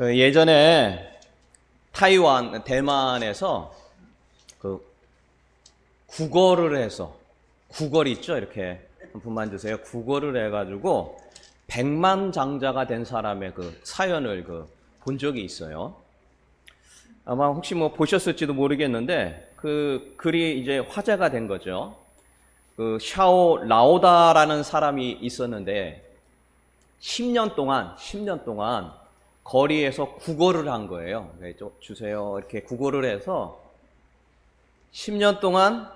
예전에 대만에서 그 국어를 해서, 국어를 있죠? 이렇게 한 분만 주세요. 국어를 해가지고 100만 장자가 된 사람의 그 사연을 본 적이 있어요. 아마 혹시 뭐 보셨을지도 모르겠는데 그 글이 이제 화제가 된 거죠. 그 샤오 라오다라는 사람이 있었는데 10년 동안 거리에서 국어를 한 거예요. 주세요. 이렇게 국어를 해서 10년 동안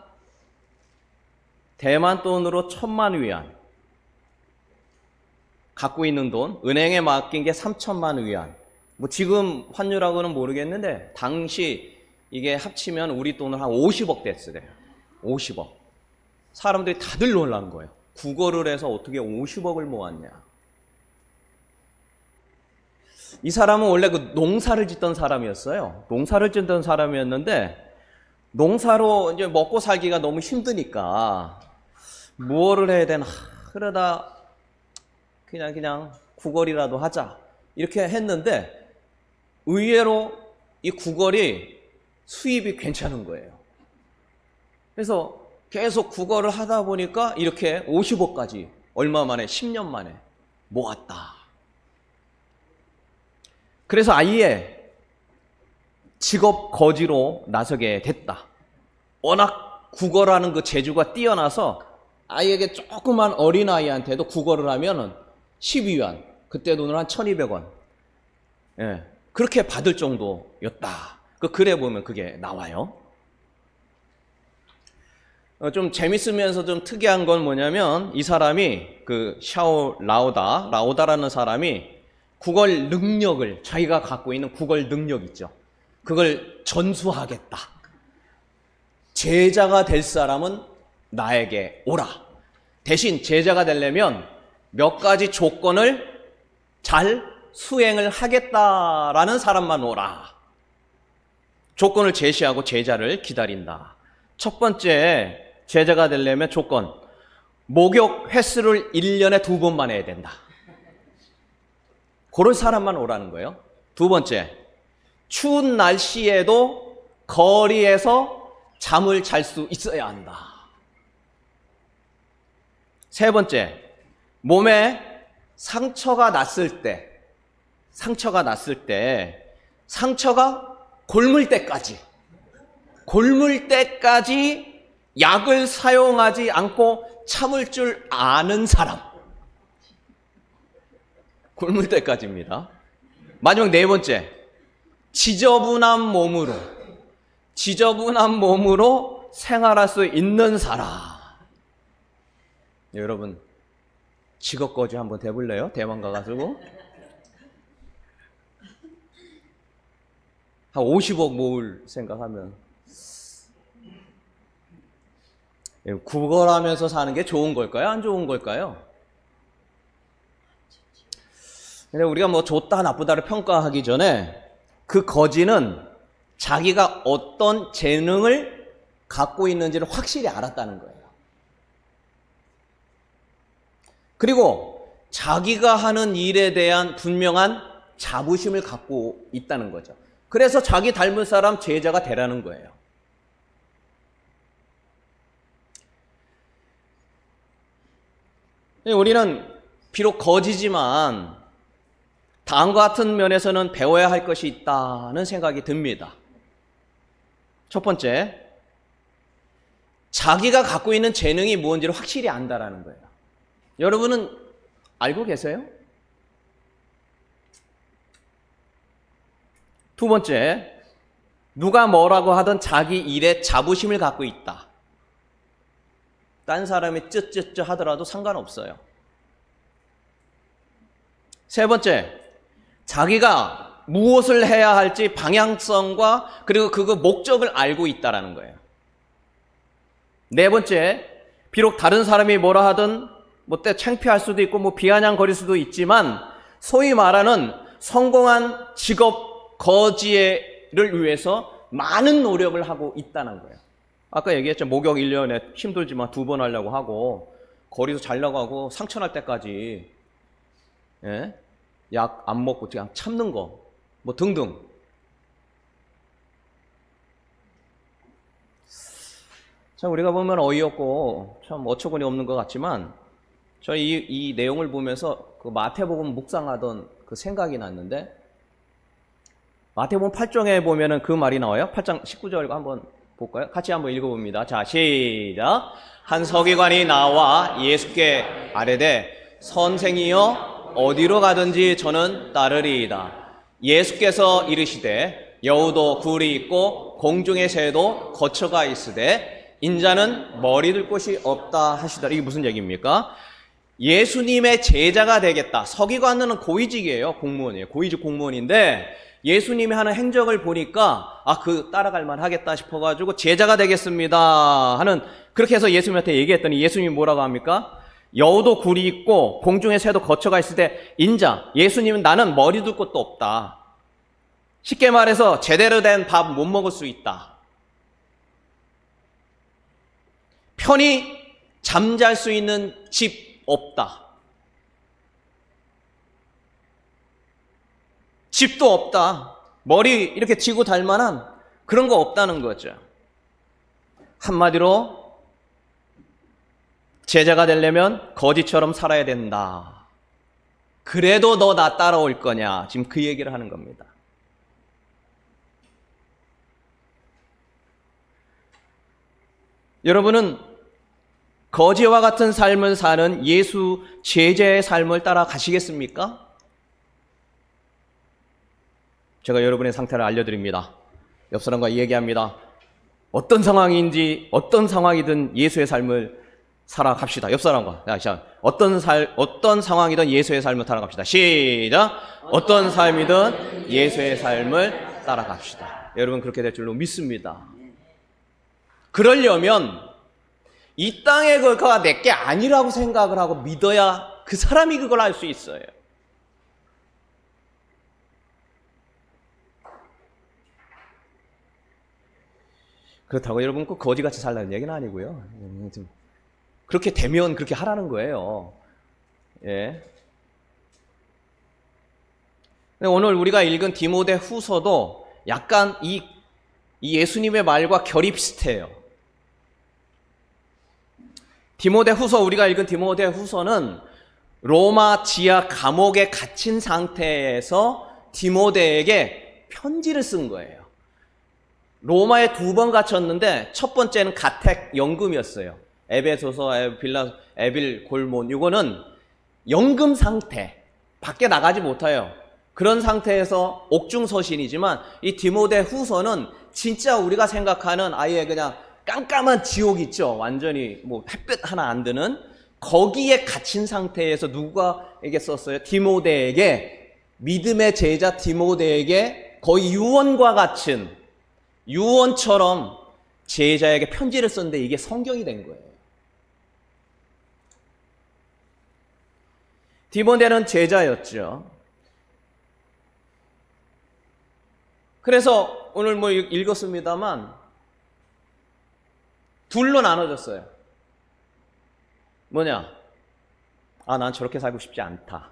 대만 돈으로 1,000만 위안, 갖고 있는 돈, 은행에 맡긴 게 3,000만 위안. 뭐 지금 환율하고는 모르겠는데 당시 이게 합치면 우리 돈으로 한 50억 됐어요. 50억. 사람들이 다들 놀란 거예요. 국어를 해서 어떻게 50억을 모았냐. 이 사람은 원래 그 농사를 짓던 사람이었어요. 농사를 짓던 사람이었는데 농사로 이제 먹고 살기가 너무 힘드니까 뭐를 해야 되나 그러다 그냥 구걸이라도 하자 이렇게 했는데 의외로 이 구걸이 수입이 괜찮은 거예요. 그래서 계속 구걸을 하다 보니까 이렇게 50억까지 얼마 만에 10년 만에 모았다. 그래서 아예 직업 거지로 나서게 됐다. 워낙 국어라는 그 재주가 뛰어나서 아이에게 조그만 어린아이한테도 국어를 하면은 12위안, 그때 돈으로 한 1,200원. 예, 그렇게 받을 정도였다. 그 글에 보면 그게 나와요. 좀 재밌으면서 좀 특이한 건 뭐냐면 이 사람이 그 샤오 라오다라는 사람이 국어를 능력을, 자기가 갖고 있는 국어를 능력 있죠. 그걸 전수하겠다. 제자가 될 사람은 나에게 오라. 대신 제자가 되려면 몇 가지 조건을 잘 수행을 하겠다라는 사람만 오라. 조건을 제시하고 제자를 기다린다. 첫 번째, 제자가 되려면 조건, 목욕 횟수를 1년에 2번만 해야 된다. 그런 사람만 오라는 거예요. 두 번째, 추운 날씨에도 거리에서 잠을 잘 수 있어야 한다. 세 번째, 몸에 상처가 났을 때 상처가 곪을 때까지 약을 사용하지 않고 참을 줄 아는 사람. 곪을 때까지입니다. 마지막 네 번째, 지저분한 몸으로 생활할 수 있는 사람. 여러분, 직업거지 한번 돼볼래요? 대만 가가지고 한 50억 모을 생각하면 구걸하면서 사는 게 좋은 걸까요? 안 좋은 걸까요? 근데 우리가 뭐 좋다 나쁘다를 평가하기 전에 그 거지는 자기가 어떤 재능을 갖고 있는지를 확실히 알았다는 거예요. 그리고 자기가 하는 일에 대한 분명한 자부심을 갖고 있다는 거죠. 그래서 자기 닮은 사람 제자가 되라는 거예요. 우리는 비록 거지지만 다음과 같은 면에서는 배워야 할 것이 있다는 생각이 듭니다. 첫 번째, 자기가 갖고 있는 재능이 무엇인지를 확실히 안다라는 거예요. 여러분은 알고 계세요? 두 번째, 누가 뭐라고 하든 자기 일에 자부심을 갖고 있다. 딴 사람이 쯧쯧쯧 하더라도 상관없어요. 세 번째, 자기가 무엇을 해야 할지 방향성과 그리고 그 목적을 알고 있다라는 거예요. 네 번째, 비록 다른 사람이 뭐라 하든 뭐 때 창피할 수도 있고 뭐 비아냥거릴 수도 있지만 소위 말하는 성공한 직업 거지를 위해서 많은 노력을 하고 있다는 거예요. 아까 얘기했죠. 목욕 1년에 힘들지만 2번 하려고 하고 거리도 잘 나가고 상처 날 때까지 약 안 먹고 그냥 참는 거. 뭐 등등. 참 우리가 보면 어이없고 참 어처구니 없는 것 같지만 저는 이 내용을 보면서 그 마태복음 묵상하던 그 생각이 났는데, 마태복음 8장에 보면은 그 말이 나와요. 8장 19절 한번 볼까요? 같이 한번 읽어봅니다. 자, 시작. 한 서기관이 나와 예수께 아뢰되 선생이여 어디로 가든지 저는 따르리이다. 예수께서 이르시되 여우도 굴이 있고 공중의 새도 거처가 있으되 인자는 머리 둘 곳이 없다 하시더라. 이게 무슨 얘기입니까? 예수님의 제자가 되겠다. 서기관은 고위직이에요. 공무원이에요. 고위직 공무원인데 예수님이 하는 행적을 보니까 그 따라갈 만 하겠다 싶어가지고 제자가 되겠습니다 하는, 그렇게 해서 예수님한테 얘기했더니 예수님이 뭐라고 합니까? 여우도 굴이 있고 공중의 새도 거처가 있을 때 인자, 예수님은 나는 머리 둘 곳도 없다. 쉽게 말해서 제대로 된 밥 못 먹을 수 있다. 편히 잠잘 수 있는 집 없다. 집도 없다. 머리 이렇게 쥐고 달 만한 그런 거 없다는 거죠. 한마디로 제자가 되려면 거지처럼 살아야 된다. 그래도 너 나 따라올 거냐? 지금 그 얘기를 하는 겁니다. 여러분은 거지와 같은 삶을 사는 예수 제자의 삶을 따라가시겠습니까? 제가 여러분의 상태를 알려드립니다. 옆 사람과 얘기합니다. 어떤 상황인지 어떤 상황이든 예수의 삶을 살아갑시다. 옆 사람과 어떤 상황이든 예수의 삶을 따라갑시다. 시작. 어떤 삶이든 예수의 삶을 따라갑시다. 여러분 그렇게 될 줄로 믿습니다. 그러려면 이 땅의 그가 내게 아니라고 생각을 하고 믿어야 그 사람이 그걸 알 수 있어요. 그렇다고 여러분 꼭 거지같이 살라는 얘기는 아니고요. 그렇게 되면 그렇게 하라는 거예요. 예. 오늘 우리가 읽은 디모데 후서도 약간 이 예수님의 말과 결이 비슷해요. 디모데 후서, 우리가 읽은 디모데 후서는 로마 지하 감옥에 갇힌 상태에서 디모데에게 편지를 쓴 거예요. 로마에 2번 갇혔는데 첫 번째는 가택 연금이었어요. 에베소서, 에빌 골몬, 이거는 연금 상태, 밖에 나가지 못해요. 그런 상태에서 옥중서신이지만 이 디모데 후서는 진짜 우리가 생각하는 아예 그냥 깜깜한 지옥 있죠. 완전히 뭐 햇볕 하나 안 드는 거기에 갇힌 상태에서 누구에게 썼어요? 디모데에게, 믿음의 제자 디모데에게 거의 유언과 같은, 유언처럼 제자에게 편지를 썼는데 이게 성경이 된 거예요. 디모데는 제자였죠. 그래서 오늘 뭐 읽었습니다만 둘로 나눠졌어요. 뭐냐? 난 저렇게 살고 싶지 않다.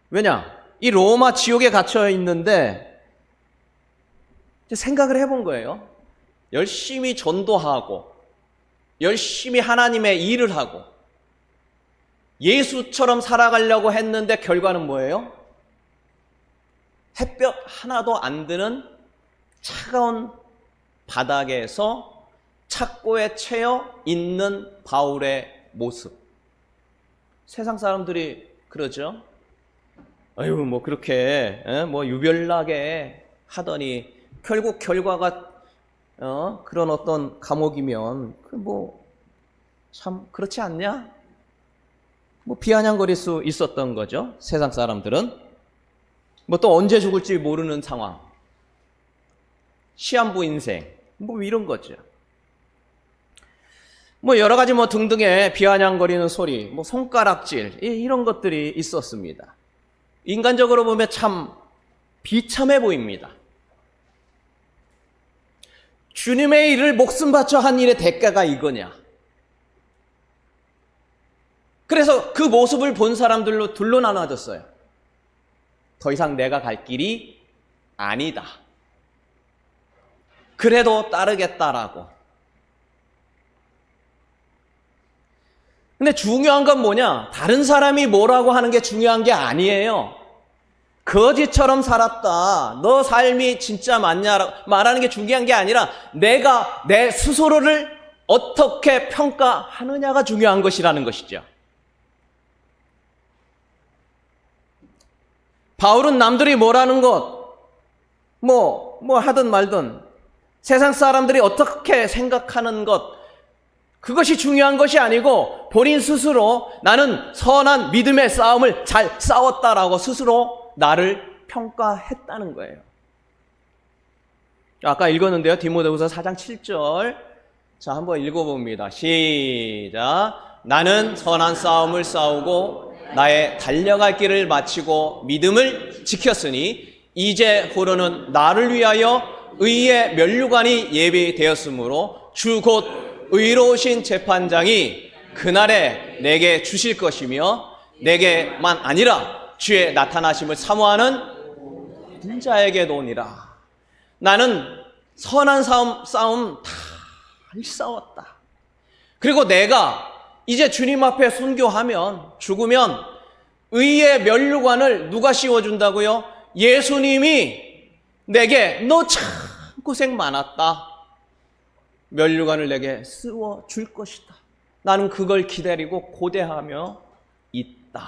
왜냐? 이 로마 지옥에 갇혀 있는데 생각을 해본 거예요. 열심히 전도하고 열심히 하나님의 일을 하고 예수처럼 살아가려고 했는데 결과는 뭐예요? 햇볕 하나도 안 드는 차가운 바닥에서 착고에 채여 있는 바울의 모습. 세상 사람들이 그러죠. 아유, 뭐 그렇게 뭐 유별나게 하더니 결국 결과가 그런 어떤 감옥이면 뭐 참 그렇지 않냐? 뭐 비아냥거릴 수 있었던 거죠. 세상 사람들은 뭐 또 언제 죽을지 모르는 상황, 시한부 인생, 뭐 이런 거죠. 뭐 여러 가지 뭐 등등의 비아냥거리는 소리, 뭐 손가락질, 이런 것들이 있었습니다. 인간적으로 보면 참 비참해 보입니다. 주님의 일을 목숨 바쳐 한 일의 대가가 이거냐? 그래서 그 모습을 본 사람들로 둘로 나눠졌어요. 더 이상 내가 갈 길이 아니다. 그래도 따르겠다라고. 근데 중요한 건 뭐냐? 다른 사람이 뭐라고 하는 게 중요한 게 아니에요. 거지처럼 살았다. 너 삶이 진짜 맞냐? 말하는 게 중요한 게 아니라 내가 내 스스로를 어떻게 평가하느냐가 중요한 것이라는 것이죠. 바울은 남들이 뭐라는 것, 뭐 하든 말든 세상 사람들이 어떻게 생각하는 것, 그것이 중요한 것이 아니고 본인 스스로 나는 선한 믿음의 싸움을 잘 싸웠다라고 스스로 나를 평가했다는 거예요. 아까 읽었는데요. 디모데후서 4장 7절. 자, 한번 읽어봅니다. 시작. 나는 선한 싸움을 싸우고 나의 달려갈 길을 마치고 믿음을 지켰으니 이제 후로는 나를 위하여 의의 면류관이 예비되었으므로 주 곧 의로우신 재판장이 그날에 내게 주실 것이며 내게만 아니라 주의 나타나심을 사모하는 모든 자에게도니라. 나는 선한 싸움 잘 싸웠다. 그리고 내가 이제 주님 앞에 순교하면, 죽으면 의의 면류관을 누가 씌워준다고요? 예수님이 내게 너 참 고생 많았다. 면류관을 내게 씌워줄 것이다. 나는 그걸 기다리고 고대하며 있다.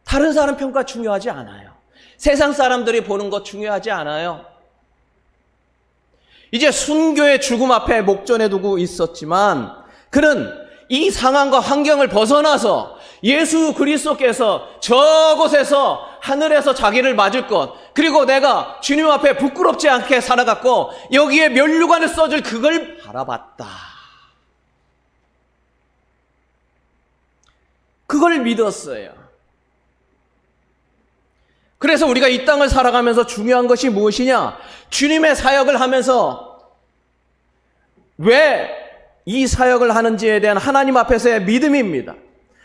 다른 사람 평가 중요하지 않아요. 세상 사람들이 보는 것 중요하지 않아요. 이제 순교의 죽음 앞에 목전에 두고 있었지만 그는 이 상황과 환경을 벗어나서 예수 그리스도께서 저곳에서 하늘에서 자기를 맞을 것, 그리고 내가 주님 앞에 부끄럽지 않게 살아갔고 여기에 면류관을 써줄 그걸 바라봤다. 그걸 믿었어요. 그래서 우리가 이 땅을 살아가면서 중요한 것이 무엇이냐? 주님의 사역을 하면서 왜 이 사역을 하는지에 대한 하나님 앞에서의 믿음입니다.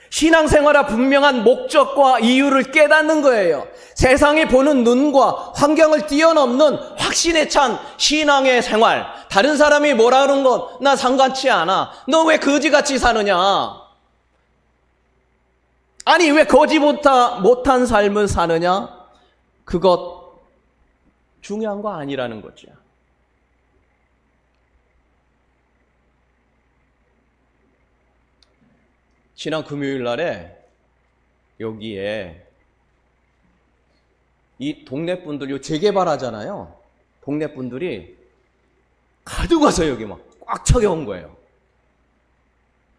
신앙생활의 분명한 목적과 이유를 깨닫는 거예요. 세상이 보는 눈과 환경을 뛰어넘는 확신에 찬 신앙의 생활. 다른 사람이 뭐라 그러는 것 나 상관치 않아. 너 왜 거지같이 사느냐? 아니 왜 거지보다 못한 삶을 사느냐? 그것 중요한 거 아니라는 거죠. 지난 금요일 날에 여기에 이 동네 분들, 재개발하잖아요. 동네 분들이 가득 와서 여기 막 꽉 차게 온 거예요.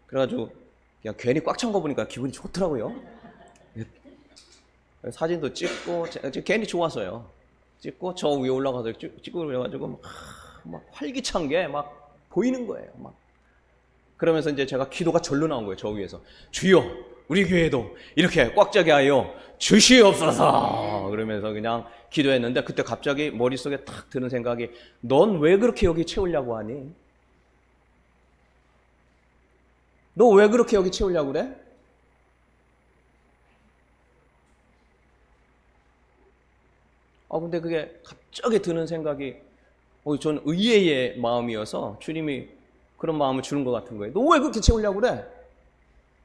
그래가지고 그냥 괜히 꽉 찬 거 보니까 기분이 좋더라고요. 사진도 찍고, 괜히 좋았어요. 찍고, 저 위에 올라가서 찍고 그래가지고 막 활기찬 게 막 보이는 거예요. 막. 그러면서 이제 제가 기도가 절로 나온 거예요. 저 위에서. 주여, 우리 교회도 이렇게 꽉 차게 하여 주시옵소서. 그러면서 그냥 기도했는데 그때 갑자기 머릿속에 탁 드는 생각이, 넌 왜 그렇게 여기 채우려고 하니? 너 왜 그렇게 여기 채우려고 그래? 근데 그게 갑자기 드는 생각이, 전 의외의 마음이어서 주님이 그런 마음을 주는 것 같은 거예요. 너 왜 그렇게 채우려고 그래?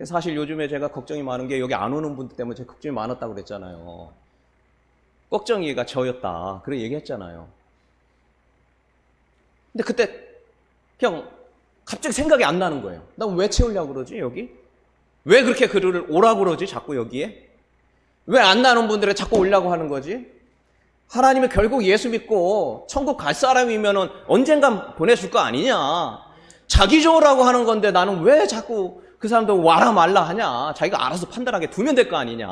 사실 요즘에 제가 걱정이 많은 게 여기 안 오는 분들 때문에 제가 걱정이 많았다고 그랬잖아요. 걱정이가 저였다. 그렇게 얘기했잖아요. 근데 그때 그냥 갑자기 생각이 안 나는 거예요. 나 왜 채우려고 그러지, 여기? 왜 그렇게 글을 오라고 그러지, 자꾸 여기에? 왜 안 나는 분들을 자꾸 오려고 하는 거지? 하나님이 결국 예수 믿고 천국 갈 사람이면은 언젠간 보내줄 거 아니냐? 자기 좋으라고 하는 건데 나는 왜 자꾸 그 사람들 와라 말라 하냐? 자기가 알아서 판단하게 두면 될 거 아니냐?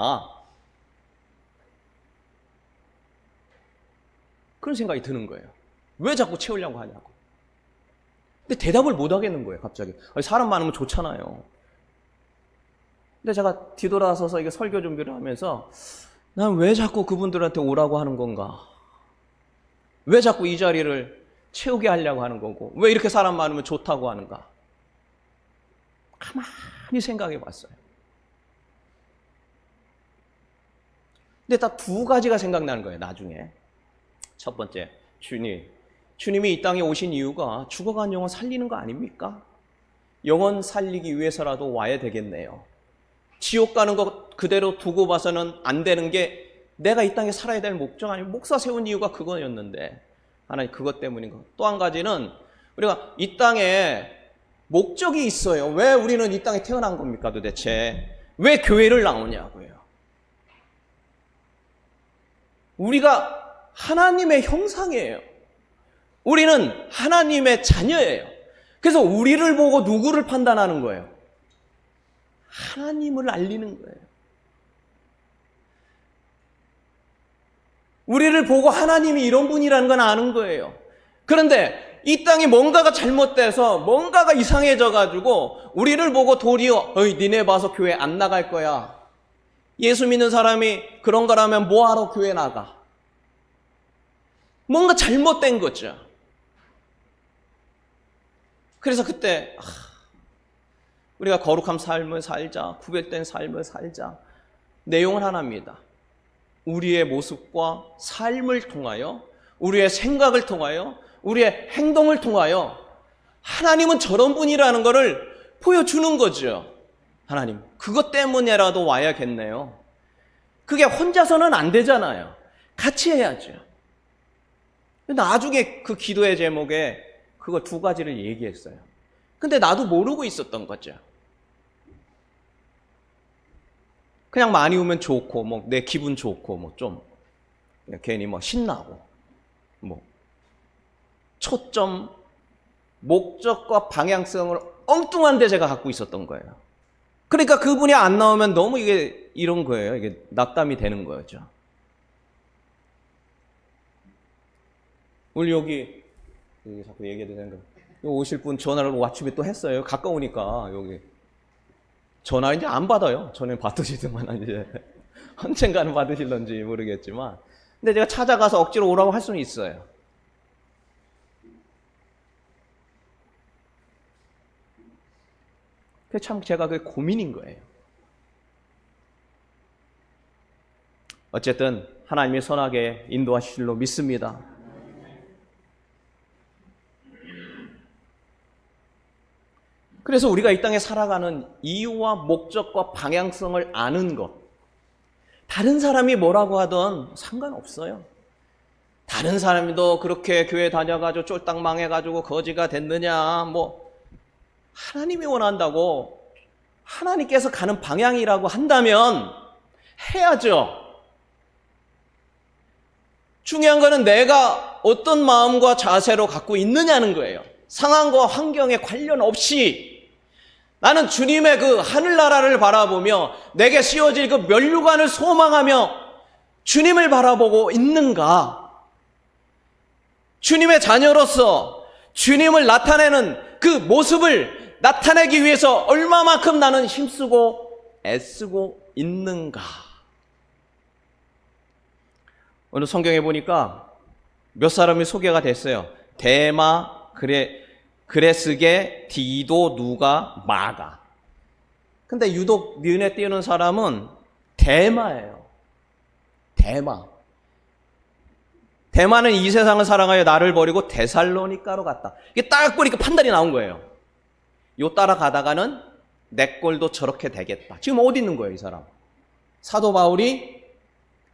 그런 생각이 드는 거예요. 왜 자꾸 채우려고 하냐고. 근데 대답을 못 하겠는 거예요, 갑자기. 사람 많으면 좋잖아요. 근데 제가 뒤돌아서서 이게 설교 준비를 하면서 난 왜 자꾸 그분들한테 오라고 하는 건가? 왜 자꾸 이 자리를 채우게 하려고 하는 거고, 왜 이렇게 사람 많으면 좋다고 하는가? 가만히 생각해 봤어요. 근데 딱 두 가지가 생각나는 거예요, 나중에. 첫 번째, 주님이 이 땅에 오신 이유가 죽어간 영혼 살리는 거 아닙니까? 영혼 살리기 위해서라도 와야 되겠네요. 지옥 가는 거 그대로 두고 봐서는 안 되는 게 내가 이 땅에 살아야 될 목적 아니면 목사 세운 이유가 그거였는데 하나님 그것 때문인 거. 또 한 가지는 우리가 이 땅에 목적이 있어요. 왜 우리는 이 땅에 태어난 겁니까 도대체? 왜 교회를 나오냐고요. 우리가 하나님의 형상이에요. 우리는 하나님의 자녀예요. 그래서 우리를 보고 누구를 판단하는 거예요? 하나님을 알리는 거예요. 우리를 보고 하나님이 이런 분이라는 건 아는 거예요. 그런데 이 땅에 뭔가가 잘못돼서 뭔가가 이상해져 가지고 우리를 보고 도리어 니네 봐서 교회 안 나갈 거야. 예수 믿는 사람이 그런 거라면 뭐하러 교회 나가? 뭔가 잘못된 거죠. 그래서 그때 우리가 거룩한 삶을 살자, 구별된 삶을 살자. 내용은 하나입니다. 우리의 모습과 삶을 통하여, 우리의 생각을 통하여, 우리의 행동을 통하여 하나님은 저런 분이라는 것을 보여주는 거죠. 하나님, 그것 때문에라도 와야겠네요. 그게 혼자서는 안 되잖아요. 같이 해야죠. 나중에 그 기도의 제목에 그거 두 가지를 얘기했어요. 근데 나도 모르고 있었던 거죠. 그냥 많이 오면 좋고, 뭐, 내 기분 좋고, 뭐, 좀, 괜히 뭐, 신나고, 뭐, 초점, 목적과 방향성을 엉뚱한 데 제가 갖고 있었던 거예요. 그러니까 그분이 안 나오면 너무 이게 이런 거예요. 이게 낙담이 되는 거죠. 우리 여기 자꾸 얘기해도 되는 거. 오실 분 전화를 아침에 또 했어요. 가까우니까, 여기. 전화 이제 안 받아요. 전에 받으시더만 이제 언젠가는 받으실런지 모르겠지만, 근데 제가 찾아가서 억지로 오라고 할 수는 있어요. 그게 참 제가 그게 고민인 거예요. 어쨌든 하나님이 선하게 인도하실 줄로 믿습니다. 그래서 우리가 이 땅에 살아가는 이유와 목적과 방향성을 아는 것. 다른 사람이 뭐라고 하든 상관없어요. 다른 사람도 그렇게 교회 다녀가지고 쫄딱 망해가지고 거지가 됐느냐, 뭐 하나님이 원한다고 하나님께서 가는 방향이라고 한다면 해야죠. 중요한 거는 내가 어떤 마음과 자세로 갖고 있느냐는 거예요. 상황과 환경에 관련 없이 나는 주님의 그 하늘나라를 바라보며 내게 씌워질 그 면류관을 소망하며 주님을 바라보고 있는가? 주님의 자녀로서 주님을 나타내는 그 모습을 나타내기 위해서 얼마만큼 나는 힘쓰고 애쓰고 있는가? 오늘 성경에 보니까 몇 사람이 소개가 됐어요. 데마, 그레스게, 디도, 누가, 마가. 근데 유독 눈에 띄는 사람은 데마예요. 데마. 데마는 이 세상을 사랑하여 나를 버리고 데살로니가로 갔다. 이게 딱 보니까 판단이 나온 거예요. 요 따라가다가는 내 꼴도 저렇게 되겠다. 지금 어디 있는 거예요, 이 사람? 사도 바울이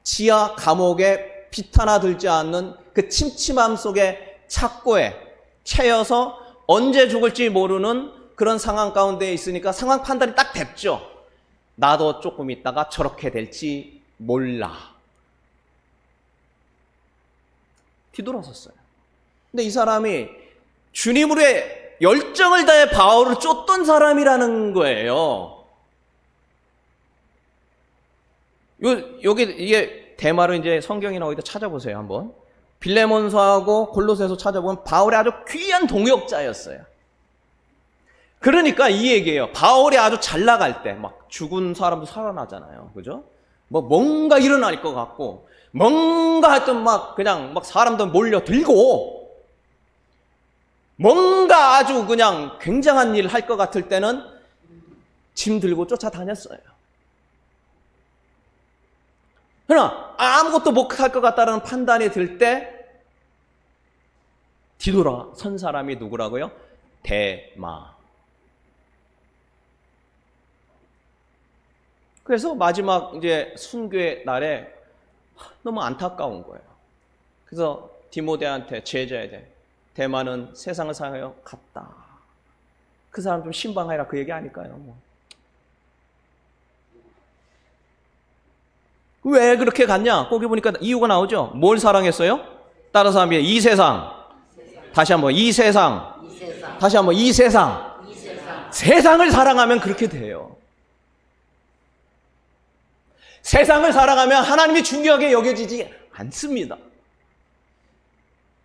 지하 감옥에 빛 하나 들지 않는 그 침침함 속에 착고에 채여서 언제 죽을지 모르는 그런 상황 가운데 있으니까 상황 판단이 딱 됐죠. 나도 조금 있다가 저렇게 될지 몰라. 뒤돌아섰어요. 근데 이 사람이 주님으로의 열정을 다해 바울을 쫓던 사람이라는 거예요. 여기 이게 대마로 이제 성경이나 어디다 찾아보세요, 한번. 빌레몬서하고 골로새서 찾아보면 바울의 아주 귀한 동역자였어요. 그러니까 이 얘기예요. 바울이 아주 잘 나갈 때 막 죽은 사람도 살아나잖아요. 그죠? 뭐 뭔가 일어날 것 같고 뭔가 하여튼 막 그냥 막 사람들 몰려들고 뭔가 아주 그냥 굉장한 일을 할 것 같을 때는 짐 들고 쫓아다녔어요. 그러나 아무것도 못할 것 같다는 판단이 들 때 뒤돌아 선 사람이 누구라고요? 대마. 그래서 마지막 이제 순교의 날에 너무 안타까운 거예요. 그래서 디모데한테 제자에 대해 대마는 세상을 사랑하여 갔다. 그 사람 좀 신방하라 그 얘기 아닐까요? 뭐. 왜 그렇게 갔냐? 거기 보니까 이유가 나오죠. 뭘 사랑했어요? 따라서 하면 이 세상. 다시 한번 이 세상. 다시 한번 이 세상. 세상을 사랑하면 그렇게 돼요. 세상을 사랑하면 하나님이 중요하게 여겨지지 않습니다.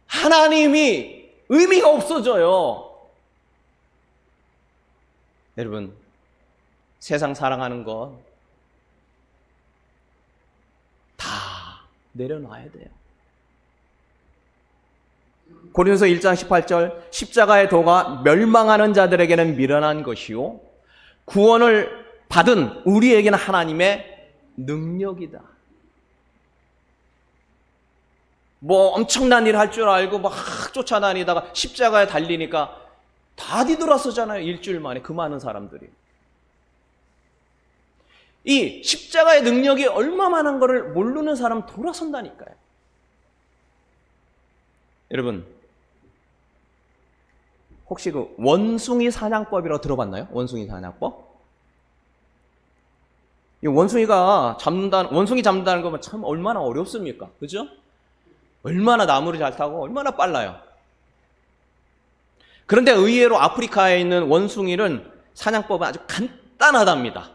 하나님이 의미가 없어져요. 여러분, 세상 사랑하는 건 다 내려놔야 돼요. 고린도서 1장 18절 십자가의 도가 멸망하는 자들에게는 미련한 것이요 구원을 받은 우리에게는 하나님의 능력이다. 뭐 엄청난 일 할 줄 알고 막 쫓아다니다가 십자가에 달리니까 다 뒤돌아서잖아요. 일주일 만에 그 많은 사람들이. 이 십자가의 능력이 얼마만한 것을 모르는 사람 돌아선다니까요. 여러분, 혹시 그 원숭이 사냥법이라고 들어봤나요? 원숭이 사냥법? 이 원숭이가 원숭이 잡는다는 거면 참 얼마나 어렵습니까? 그죠? 얼마나 나무를 잘 타고 얼마나 빨라요. 그런데 의외로 아프리카에 있는 원숭이는 사냥법은 아주 간단하답니다.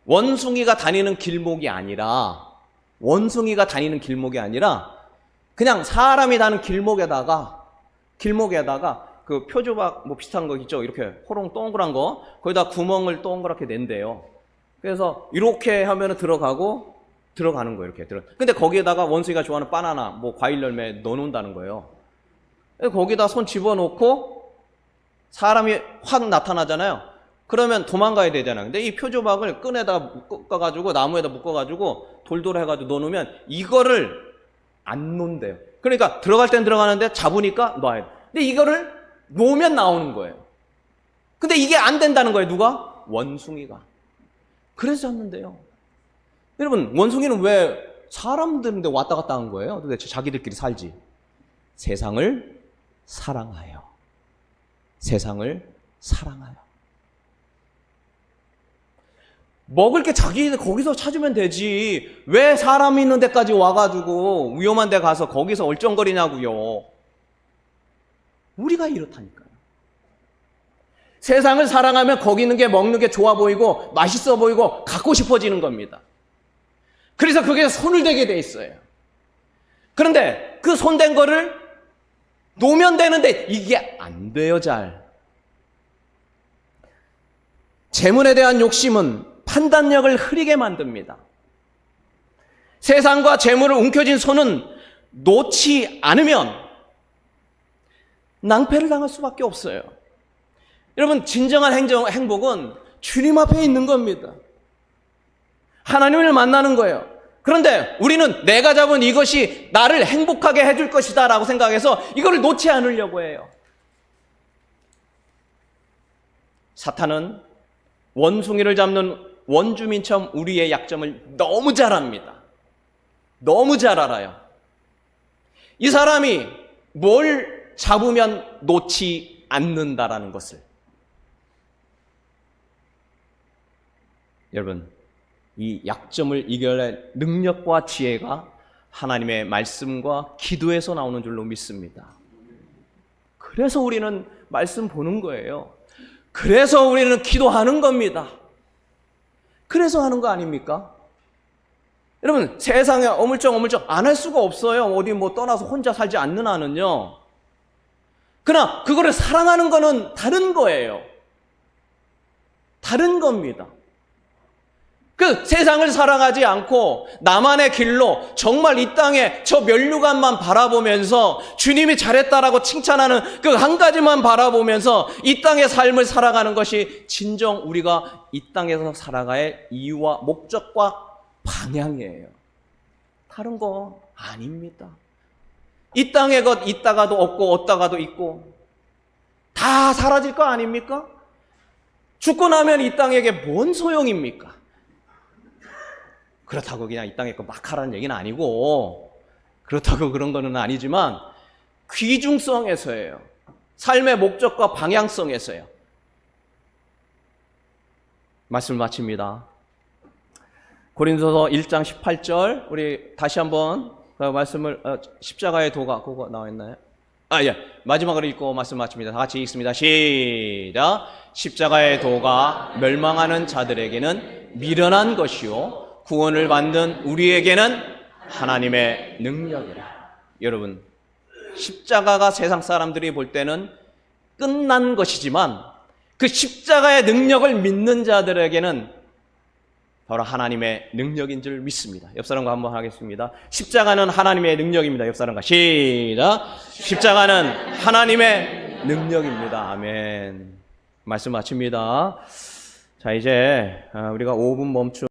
원숭이가 다니는 길목이 아니라 그냥 사람이 다니는 길목에다가 그 표주박 뭐 비슷한 거 있죠? 이렇게 호롱 동그란 거 거기다 구멍을 동그랗게 낸대요. 그래서 이렇게 하면 들어가는 거예요. 이렇게 근데 거기에다가 원숭이가 좋아하는 바나나 뭐 과일 열매 넣어놓는다는 거예요. 거기다 손 집어넣고 사람이 확 나타나잖아요. 그러면 도망가야 되잖아요. 근데 이 표조박을 끈에다 묶어가지고 나무에다 묶어가지고 돌돌 해가지고 넣어놓으면 이거를 안 놓는데요. 그러니까 들어갈 땐 들어가는데 잡으니까 놔야 돼. 근데 이거를 놓으면 나오는 거예요. 근데 이게 안 된다는 거예요. 누가? 원숭이가. 그래서 잡는데요. 여러분, 원숭이는 왜 사람들인데 왔다 갔다 한 거예요? 도대체 자기들끼리 살지. 세상을 사랑하여. 먹을 게 자기는 거기서 찾으면 되지. 왜 사람 있는 데까지 와가지고 위험한 데 가서 거기서 얼쩡거리냐고요. 우리가 이렇다니까요. 세상을 사랑하면 거기 있는 게 먹는 게 좋아 보이고 맛있어 보이고 갖고 싶어지는 겁니다. 그래서 그게 손을 대게 돼 있어요. 그런데 그 손댄 거를 놓으면 되는데 이게 안 돼요, 잘. 재물에 대한 욕심은 판단력을 흐리게 만듭니다. 세상과 재물을 움켜쥔 손은 놓지 않으면 낭패를 당할 수밖에 없어요. 여러분, 진정한 행복은 주님 앞에 있는 겁니다. 하나님을 만나는 거예요. 그런데 우리는 내가 잡은 이것이 나를 행복하게 해줄 것이다 라고 생각해서 이거를 놓지 않으려고 해요. 사탄은 원숭이를 잡는 원주민처럼 우리의 약점을 너무 잘 압니다. 너무 잘 알아요. 이 사람이 뭘 잡으면 놓지 않는다라는 것을. 여러분, 이 약점을 이겨낼 능력과 지혜가 하나님의 말씀과 기도에서 나오는 줄로 믿습니다. 그래서 우리는 말씀 보는 거예요. 그래서 우리는 기도하는 겁니다. 그래서 하는 거 아닙니까? 여러분, 세상에 어물쩍 안 할 수가 없어요. 어디 뭐 떠나서 혼자 살지 않는 한은요. 그러나 그거를 사랑하는 거는 다른 거예요. 다른 겁니다. 그 세상을 사랑하지 않고 나만의 길로 정말 이 땅에 저 면류관만 바라보면서 주님이 잘했다라고 칭찬하는 그 한 가지만 바라보면서 이 땅의 삶을 살아가는 것이 진정 우리가 이 땅에서 살아가야 이유와 목적과 방향이에요. 다른 거 아닙니다. 이 땅에 것 있다가도 없고 없다가도 있고 다 사라질 거 아닙니까? 죽고 나면 이 땅에게 뭔 소용입니까? 그렇다고 그냥 이 땅에 거 막 하라는 얘기는 아니고, 그렇다고 그런 거는 아니지만 귀중성에서예요. 삶의 목적과 방향성에서요. 말씀을 마칩니다. 고린도서 1장 18절 우리 다시 한번 그 말씀을 십자가의 도가 그거 나와 있나요? 예. 마지막으로 읽고 말씀 마칩니다. 다 같이 읽습니다. 시작. 십자가의 도가 멸망하는 자들에게는 미련한 것이요 구원을 받는 우리에게는 하나님의 능력이라. 여러분, 십자가가 세상 사람들이 볼 때는 끝난 것이지만 그 십자가의 능력을 믿는 자들에게는 바로 하나님의 능력인 줄 믿습니다. 옆 사람과 한번 하겠습니다. 십자가는 하나님의 능력입니다. 옆 사람과 시작. 십자가는 하나님의 능력입니다. 아멘. 말씀 마칩니다. 자, 이제 우리가 5분 멈추